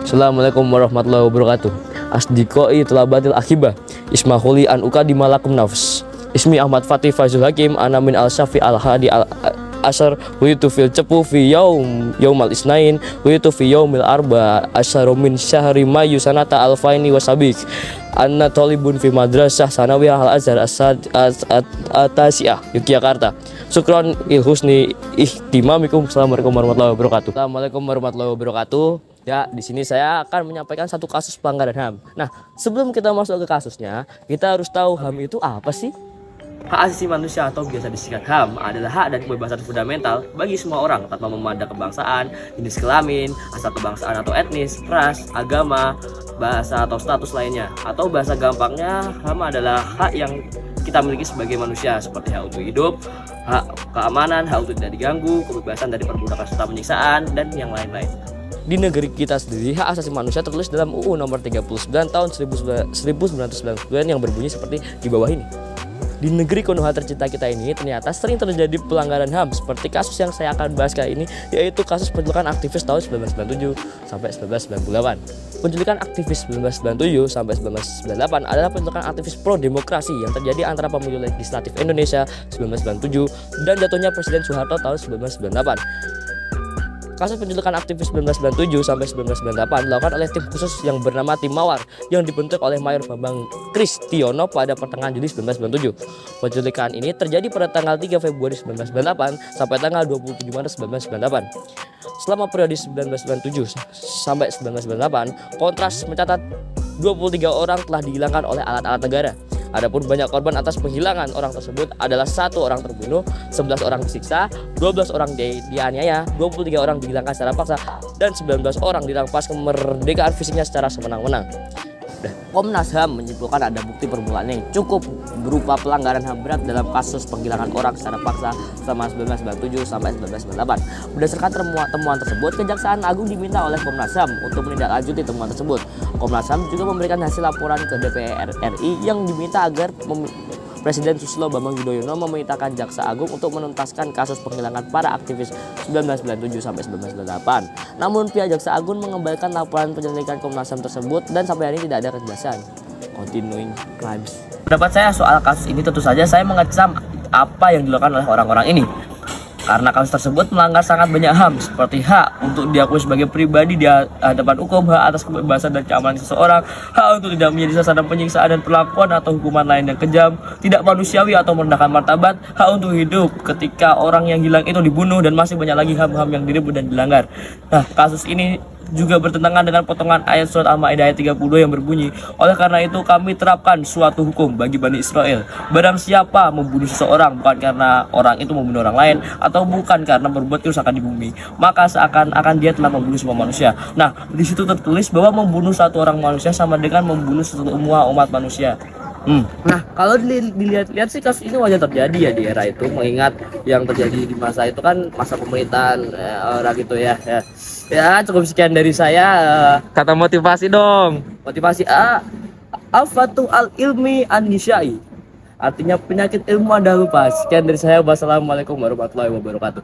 Assalamualaikum warahmatullahi wabarakatuh. Asdiqoi tulabatil akibah Ismahuli an ukadima lakum nafs. Ismi Ahmad Fatih Fazul Hakim ana min al Syafi al Hadi al Asar witu fil cepu fi yaumal isnain witu fi yaumil arba asyaru min syahri mayu sanata alfaini wasabik anna talibun fi madrasah sanawiyah al azhar atasiah Yogyakarta. Syukron il husni ihtimamikum. Assalamualaikum warahmatullahi wabarakatuh. Assalamualaikum warahmatullahi wabarakatuh. Ya, di sini saya akan menyampaikan satu kasus pelanggaran HAM. Nah, sebelum kita masuk ke kasusnya, kita harus tahu HAM itu apa sih? Hak asasi manusia atau biasa disingkat HAM adalah hak dan kebebasan fundamental bagi semua orang tanpa memandang kebangsaan, jenis kelamin, asal kebangsaan atau etnis, ras, agama, bahasa atau status lainnya. Atau bahasa gampangnya, HAM adalah hak yang kita miliki sebagai manusia, seperti hak untuk hidup, hak keamanan, hak untuk tidak diganggu, kebebasan dari perbudakan serta penyiksaan, dan yang lain-lain. Di negeri kita sendiri, hak asasi manusia tertulis dalam UU nomor 39 tahun 1999 yang berbunyi seperti di bawah ini. Di negeri Konoha tercinta kita ini ternyata sering terjadi pelanggaran HAM seperti kasus yang saya akan bahas kali ini, yaitu kasus penculikan aktivis tahun 1997 sampai 1998. Penculikan aktivis 1997 sampai 1998 adalah penculikan aktivis pro demokrasi yang terjadi antara pemilu legislatif Indonesia 1997 dan jatuhnya Presiden Soeharto tahun 1998. Kasus penculikan aktivis 1997 sampai 1998 dilakukan oleh tim khusus yang bernama Tim Mawar yang dibentuk oleh Mayor Bambang Kristiono pada pertengahan Juli 1997. Penculikan ini terjadi pada tanggal 3 Februari 1998 sampai tanggal 27 Maret 1998. Selama periode 1997 sampai 1998, Kontras mencatat 23 orang telah dihilangkan oleh alat-alat negara. Adapun banyak korban atas penghilangan orang tersebut adalah 1 orang terbunuh, 11 orang disiksa, 12 orang dianiaya, 23 orang dihilangkan secara paksa, dan 19 orang dirampas kemerdekaan fisiknya secara semenang-menang. Komnas HAM menyimpulkan ada bukti permulaan yang cukup berupa pelanggaran HAM berat dalam kasus penghilangan orang secara paksa selama 1997 sampai 1998. Berdasarkan temuan tersebut, Kejaksaan Agung diminta oleh Komnas HAM untuk menindaklanjuti temuan tersebut. Komnas HAM juga memberikan hasil laporan ke DPR RI yang diminta agar Presiden Susilo Bambang Yudhoyono memerintahkan Jaksa Agung untuk menuntaskan kasus penghilangan para aktivis 1997 sampai 1998. Namun pihak Jaksa Agung mengembalikan laporan penyelidikan Komnas HAM tersebut dan sampai hari ini tidak ada kejelasan. Continuing crimes. Pendapat saya soal kasus ini tentu saja saya mengecam apa yang dilakukan oleh orang-orang ini. Karena kasus tersebut melanggar sangat banyak HAM seperti hak untuk diakui sebagai pribadi di hadapan hukum, hak atas kebebasan dan keamanan seseorang, hak untuk tidak menjadi sasaran penyiksaan dan perlakuan atau hukuman lain yang kejam, tidak manusiawi atau merendahkan martabat, hak untuk hidup ketika orang yang hilang itu dibunuh, dan masih banyak lagi HAM-HAM yang direbut dan dilanggar. Nah, kasus ini juga bertentangan dengan potongan ayat surat Al-Maidah ayat 30 yang berbunyi, oleh karena itu kami terapkan suatu hukum bagi Bani Israel. Barang siapa membunuh seseorang bukan karena orang itu membunuh orang lain atau bukan karena berbuat kerusakan di bumi, maka seakan-akan dia telah membunuh semua manusia. Nah, di situ tertulis bahwa membunuh satu orang manusia sama dengan membunuh semua umat manusia. Nah, kalau dilihat-lihat sih kasus ini wajar terjadi ya di era itu, mengingat yang terjadi di masa itu kan masa pemerintahan orang gitu ya. Ya, cukup sekian dari saya. Kata motivasi dong. Motivasi al-fatu al-ilmi an-nisyai. Artinya penyakit ilmu Anda lupa. Sekian dari saya. Wassalamualaikum warahmatullahi wabarakatuh.